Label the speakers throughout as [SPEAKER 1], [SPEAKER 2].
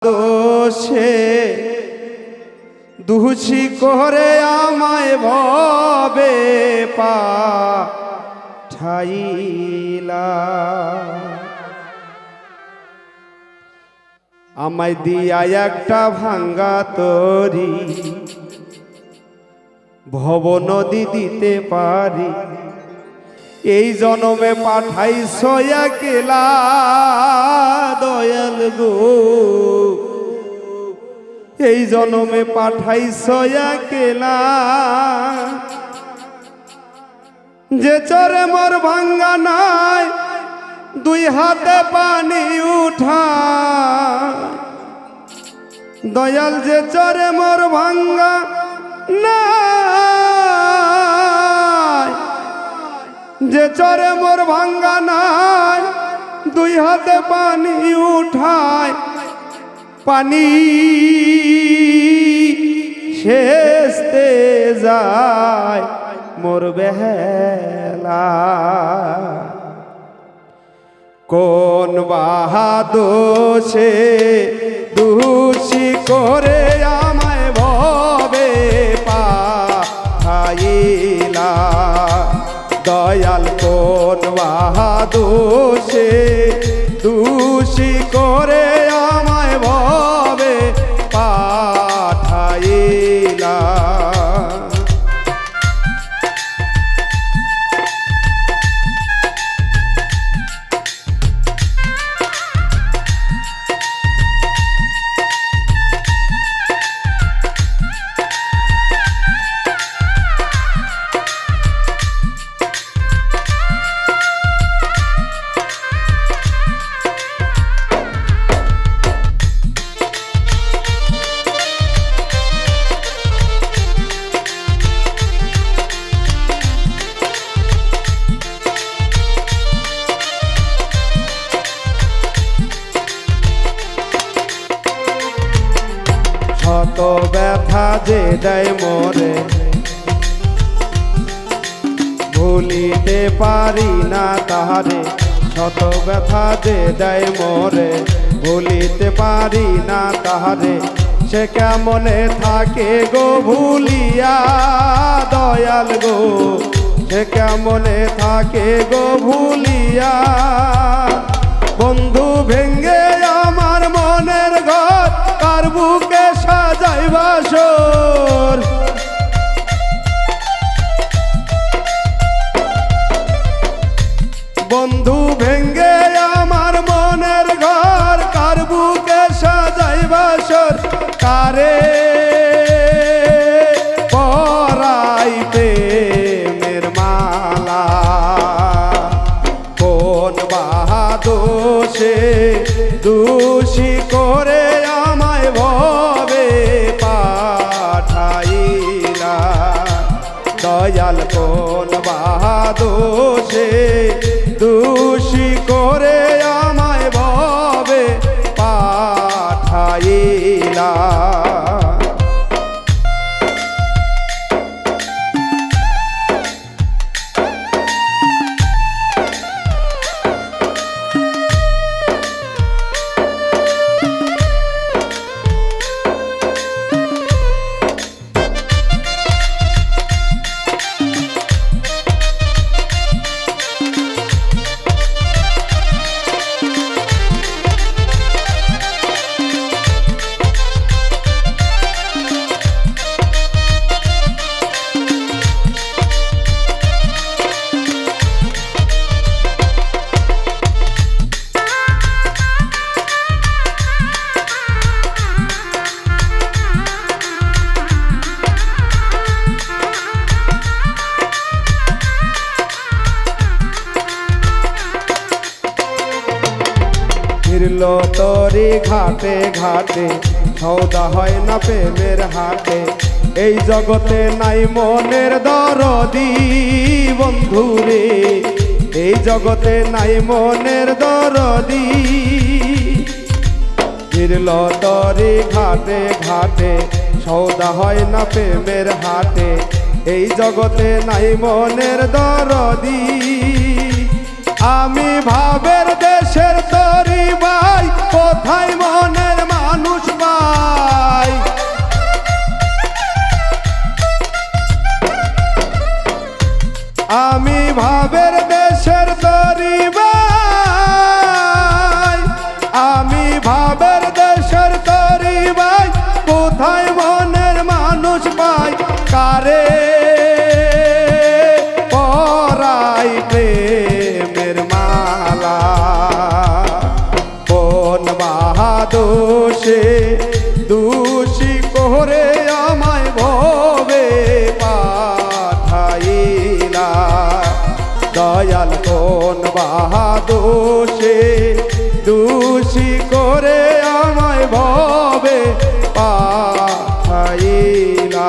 [SPEAKER 1] দোষে দুষি করে আমায় ভবে পাঠাইলা, আমায় দিয়া একটা ভাঙ্গা তরি ভব নদী দিতে পারি। এই জনমে পাঠাইছ একলা দয়াল গো, এই জনমে পাঠাইছ একলা। যে চরে মোর ভাঙ্গা নাই দুই হাতে পানি উঠা, দয়াল যে চরে মোর ভাঙ্গা নাই, যে চরে মোর ভাঙ্গা নাই দুই হাতে পানি উঠায়, পানি শেষতে যায় মোর বেলা। কোন বাহাদোষে দুষি করে আমায় ভবে পাঠাইলা, দয়াল কোন বাহাদোষে দুষি করে আমায় ভবে পাঠাইলা। শত ব্যথা যে দেয় মোরে ভুলিতে পারি না তাহারে, শত ব্যথা যে দেয় মোরে ভুলিতে পারি না তাহারে। সে কেমনে থাকে গো ভুলিয়া দয়াল গো, সে কেমনে থাকে গো ভুলিয়া। বন্ধু ভেঙ্গে আমার মনের ঘর কার বুকে সাজাই বাসর, বন্ধু ভেঙ্গে আমার মনের ঘর কার বুকে সাজাই বাসর। কারে পরাই প্রেমের মালা, কোন বাহাদোষে দুষি করে আমায় ভবে পাঠাইলা, দয়াল কোন বাহাদোষে দুষি করে আমায় ভবে পাঠাইলা। ফিরলো তরি ঘাটে ঘাটে সৌদা হয় না প্রেমের হাটে, এই জগতে নাই মনের দরদি বন্ধুরে, এই জগতে নাই মনের দরদি। ফিরলো তরি ঘাটে ঘাটে সৌদা হয় না প্রেমের হাটে, এই জগতে নাই মনের দরদি। আমি ভাবের দেশের তরি ভাই কোথায় মনের মা মানুষ পাই। আমি ভাবের দেশের তরি ভাই, আমি ভাবের দেশের তরি ভাই, কোথায় মনের মানুষ পাই, কারে পরাই প্রেমের মালা, কোন বাহাদোষে দোষী করে আমায় ভবে পাঠাইলা, দয়াল কোন বাহাদোষে দোষী করে আমায় ভবে পাঠাইলা।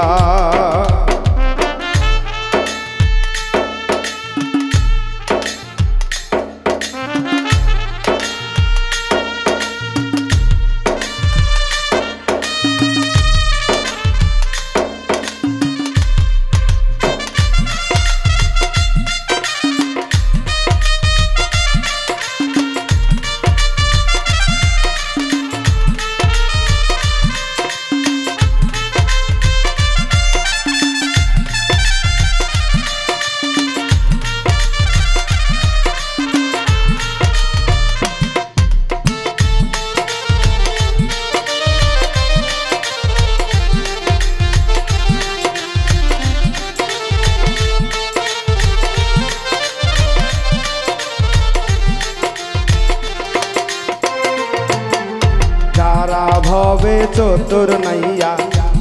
[SPEAKER 1] যারা ভবে চতুর নাইয়া,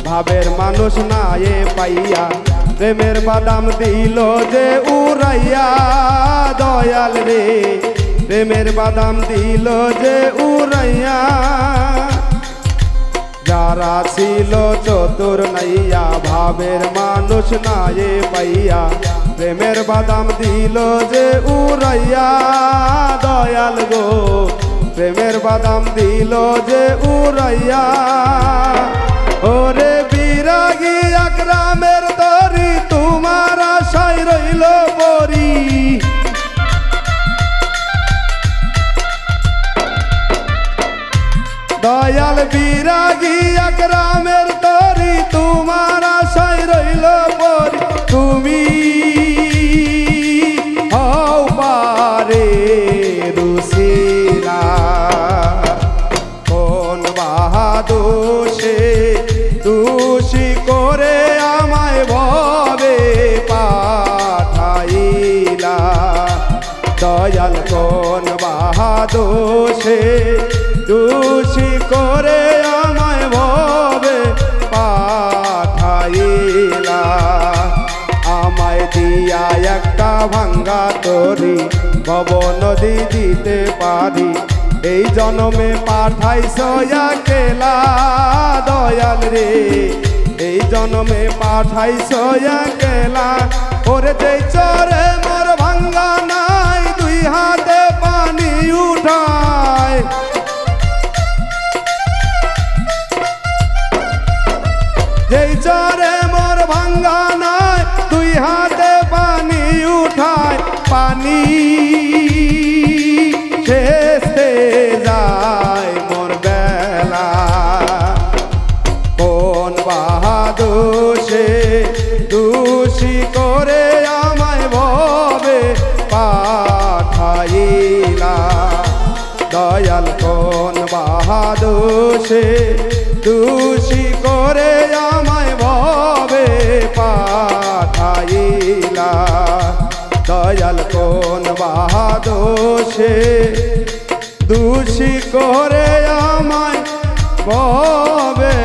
[SPEAKER 1] ভাবের মানুষ নায়ে পাইয়া, প্রেমের বাদাম দিল যে উড়াইয়া, দয়াল রে প্রেমের বাদাম দিল যে উড়াইয়া। যারা ছিল চতুর নাইয়া, ভাবের মানুষ নায়ে পাইয়া, প্রেমের বাদাম দিল যে উড়াইয়া, দয়াল গো প্রেমের বাদাম দিল যে উড়াইয়া। ওরে বিরাগী আকরামের তরি, তোমার আশায় রইল পরি, দয়াল বিরাগী আকরামের তরি, তোমার আশায় রইল পরি, তুমি হও পারে রুসিলা, কোন বাহাদোষে দোষী করে আমায় ভবে পাঠাইলা, দয়াল কোন বাহাদোষে দোষী করে আমায় ভবে পাঠাইলা। আমায় দিয়া একটা ভাঙ্গা তরি, ভব নদী দিতে পারি, এই জন্মে পাঠাইছ একলা, দয়াল রে এই জন্মে পাঠাইছ একলা। ওরে যেই চরে মোর ভাঙ্গা নাই, দুই হাতে পানি উঠায়, যেই চরে মোর ভাঙ্গা নাই, দুই হাতে পানি উঠায়, পানি শেষে যায় মোর বেলা, কোন বাহাদোষে দোষী করে আমায় ভবে পাঠাইলা, দয়াল কোন বাহাদোষে দোষী করে আমায় ভবে পাঠাইলা, দয়াল কোন বাহাদোষে দোষী করে আমায় ভবে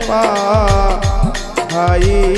[SPEAKER 1] পাঠাইলা।